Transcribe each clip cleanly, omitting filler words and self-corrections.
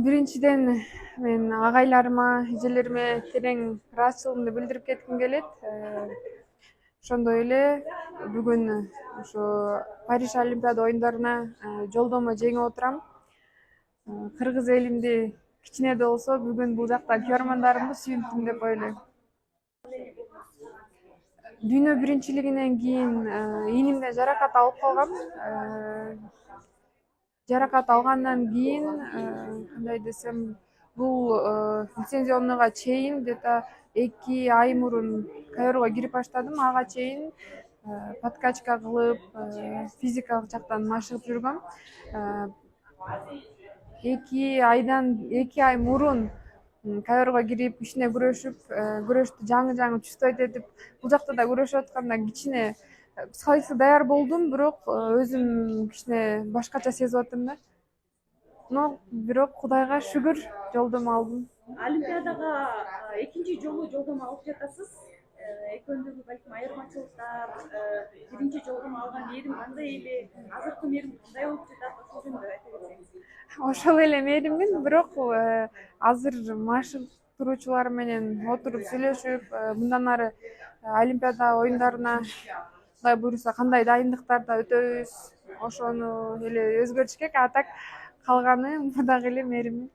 Биринчиден мен агайларыма, эжелериме терең ыраазычылыгымды билдирип кетким келет. Ошондой эле бүгүн ошо Париж Олимпиада оюндарына жолдомо жеңип отурам. Кыргыз элимди кичине да болсо бүгүн бул жакта көрөрмандарымды сүйүндүм деп ойлойм. Дүйнө биринчилигинен кийин ийнимден жаракат алып калгам. Жаракат алгандан кийин кандай десем, бул лицензионныйга чейин где-то 2 ай мурун ковёрго кирип баштадым. Ага чейин подкачка кылып, физикалык жактан машыгып жүргөм. 2 ай мурун ковёрго кирип кичине күрөштү жаңы чувствовать этип бул жакта да күрөшүп атканда кичине психологически даяр болдум, бирок өзүм кичине башкача сезип аттым да. Но бирок Кудайга шүгүр жолдомо алдым. Олимпиадага экинчи жолу жолдомо алып жатасыз. Экөөндөгү балким айырмачылыктар, биринчи жолдомо алган мээрим кандай эле, азыркы мээрим кандай болуп жатат, ошол жөнүндө айта кетсеңиз. Ошол эле мээриммин, бирок азыр машыгып туруучулар менен отуруп сүйлөшүп, мындан ары Олимпиада оюндарына Кудай буйруса кандай дайындыктарда өтөбүз, ошону эле өзгөртүш керек. А так калганы мурдагы эле мээриммин.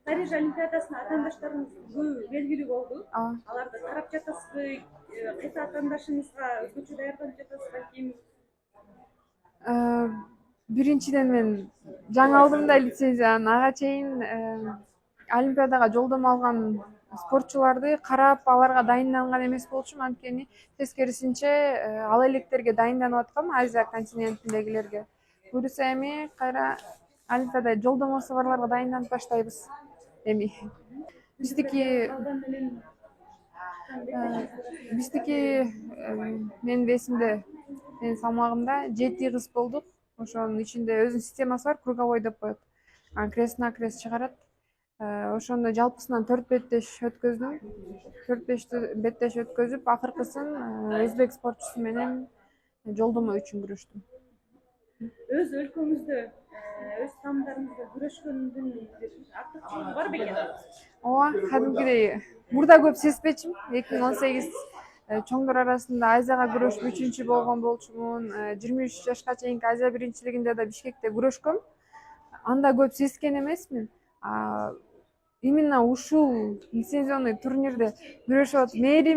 Париж Олимпиадасына атаандаштарыңыз белгилүү болду. Ооба. Аларды карап жатасызбы? Кайсы атаандашыңызга өзгөчө даярданып жатасыз балким? Биринчиден мен жаңы алдым да лицензияны. Ага чейин Олимпиадага жолдомо алган спортчуларды карап, аларга дайынданган эмес болчумун. Анткени тескерисинче ал электерге дайынданып аткам, Азия континентиндегилерге. Буюрса эми кайра Олимпиада жолдомосу барларга дайынданып баштайбыз эми. Биздики менин весимде, менин салмагымда 7 кыз болдук. Ошонун ичинде өзүнүн системасы бар, круговой деп коет. Крест на крест чыгарат. Ошону жалпысынан 4 беттеш өткөздүм. 4-5 беттеш өткөзүп, акыркысын өзбек спортчусу менен жолдомо үчүн күрөштүм. Өз өлкөңүздө, өз таамдарыңызда күрөшкөндүн бир артыкчылыгы бар бекен? Ооба, кадимкидей мурда көп сезбечүмүн. 2018 чоңдор арасында Азияга күрөшүп 3-чү болгон болчумун. 23 жашка чейинки Азия биринчилигинде да Бишкекте күрөшкөм. Анда көп сезген эмесмин. Именно ушул лицензионный турнирде күрөшүп мээрим